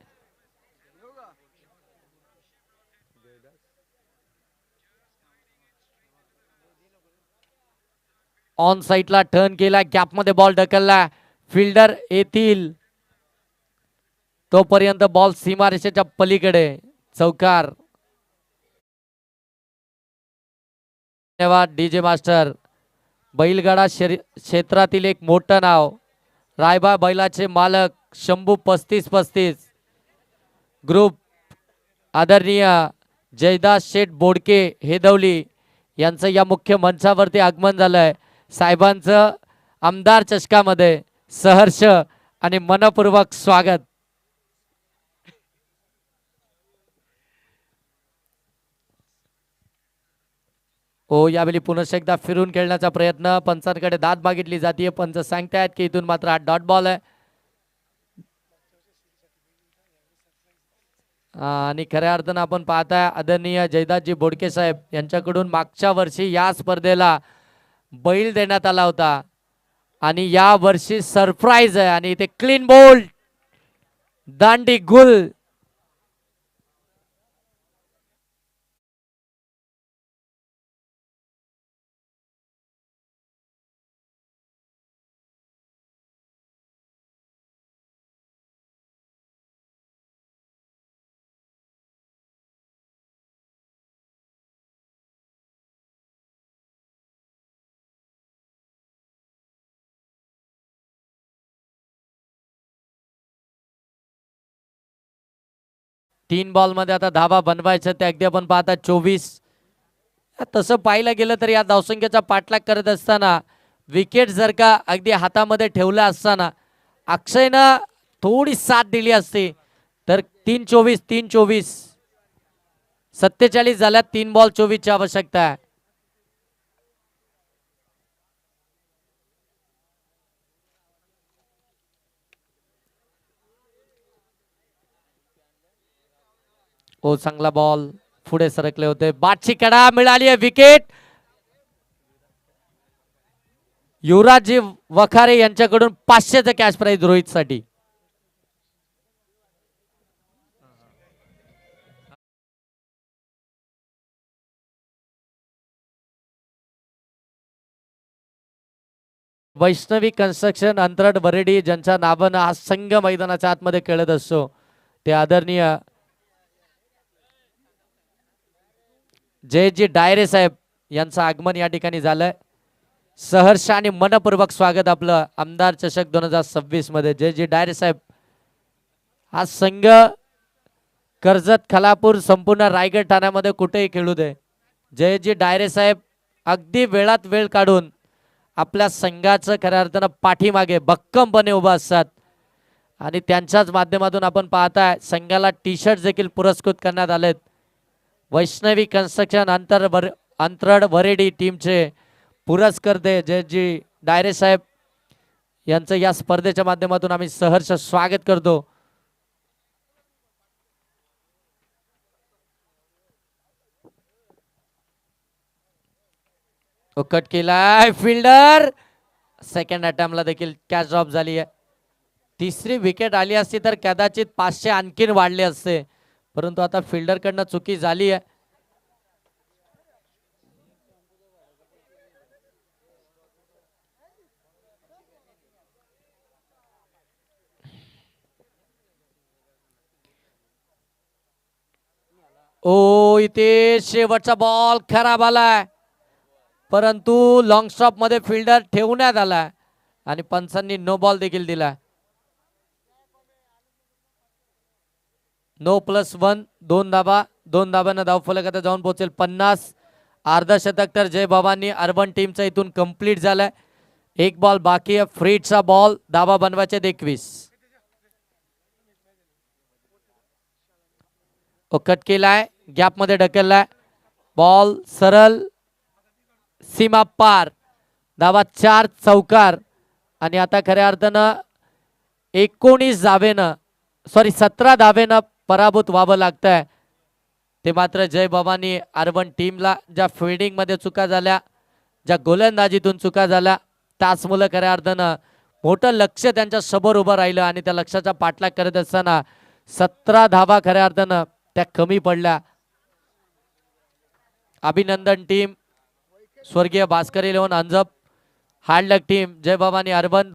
ऑन साइडला टर्न केला, गॅप मध्ये बॉल ढकलला, फिल्डर येतील तोपर्यंत बॉल सीमारेषेच्या पलीकडे, चौकार. धन्यवाद डीजे मास्टर. बैलगाडा क्षेत्रातील एक मोठं नाव, रायबा बैलाचे मालक शंभू 3535 ग्रुप, आदरणीय जयदास शेठ बोडके हेदवली यांचं या मुख्य मंचावरती आगमन झालंय. साहेबांचं आमदार चषकामध्ये सहर्ष आणि मनपूर्वक स्वागत. हो, यावेळी पुन्हा एकदा फिरून खेळण्याचा प्रयत्न, पंचांकडे दाद मागितली जाते. पंच सांगतायत की इथून मात्र हा डॉट बॉल आहे. आणि खऱ्या अर्थानं आपण पाहताय आदरणीय जयदासजी बोडके साहेब यांच्याकडून मागच्या वर्षी या स्पर्धेला बैल देण्यात आला होता आणि या वर्षी सरप्राईज आहे आणि इथे क्लीन बोल्ड दांडी गुल. तीन बॉल मध्ये आता धावा बनवायचं ते अगदी आपण पाहता 24. तसं पाहायला गेलं तर या धावसंख्येचा पाठलाग करत असताना विकेट जर का अगदी हातामध्ये ठेवला असताना अक्षयनं थोडी साथ दिली असती तर 3-24 3-24 47 झाल्यात. 3 बॉल 24 ची आवश्यकता आहे. ओ चांगला बॉल पुढे सरकले होते. बादची कडा मिळाली आहे. विकेट युवराजजी वखारे यांच्याकडून 500चं कॅश प्राइज रोहित साठी. वैष्णवी कन्स्ट्रक्शन अंतरड बरेडी ज्यांच्या नावानं हा संघ मैदानाच्या आतमध्ये खेळत असतो ते आदरणीय जयजी डायरे साहेब यांचं आगमन या ठिकाणी झालंय. सहर्ष आणि मनपूर्वक स्वागत आपलं आमदार चषक 2026 मध्ये. जयजी डायरे साहेब हा संघ कर्जत खालापूर संपूर्ण रायगड ठाण्यामध्ये कुठेही खेळू दे, जयजी डायरे साहेब अगदी वेळात वेळ काढून आपल्या संघाचं खऱ्या अर्थानं पाठीमागे भक्कमपणे उभा असतात आणि त्यांच्याच माध्यमातून आपण पाहताय संघाला टी शर्ट देखील पुरस्कृत करण्यात आलेत. वैष्णवी कन्स्ट्रक्शन अंतरड वरेडी टीमचे पुरस्कर्ते जयजी डायरे साहेब यांचं या स्पर्धेच्या माध्यमातून आम्ही सहर्ष स्वागत करतो. कट केलाय फिल्डर. सेकंड अटेम्प्टला देखील कॅच ड्रॉप झाली आहे. तिसरी विकेट आली असती तर कदाचित 500 आणखीन वाढले असते, परंतु आता फिल्डर कडनं चुकी झाली आहे. ओ इथे शेवटचा बॉल खराब आलाय, परंतु लॉंग स्टॉप मध्ये फिल्डर ठेवण्यात आला आणि पंचांनी नो बॉल देखील दिला. नो +1 2 धाबा. 2 धाब्यानं धावफलकात जाऊन पोहोचेल 50. अर्धशतक तर जय भवानी अर्बन टीमचा इथून कंप्लीट झालाय. एक बॉल बाकी आहे. फ्रीडचा बॉल. धाबा बनवायचे 21. कट केलाय, गॅप मध्ये ढकललाय. बॉल सरळ सीमा पार. धावा 4 चौकार आणि आता खऱ्या अर्थानं 19 धावेनं 17 धावेनं पराभूत व्हावं लागतंय. ते मात्र जय भवानी अर्बन टीमला ज्या फिल्डिंग मध्ये चुका झाल्या, ज्या गोलंदाजीतून चुका झाल्या, त्याच मुलं खऱ्या अर्थानं मोठं लक्ष त्यांच्या समोर उभं राहिलं आणि त्या लक्ष्याचा पाठलाग करत असताना 17 धावा खऱ्या अर्थानं त्या कमी पडल्या. अभिनंदन टीम स्वर्गीय भास्कर इलेव्हन अंजप, हार्ड लक टीम जय भवानी अर्बन.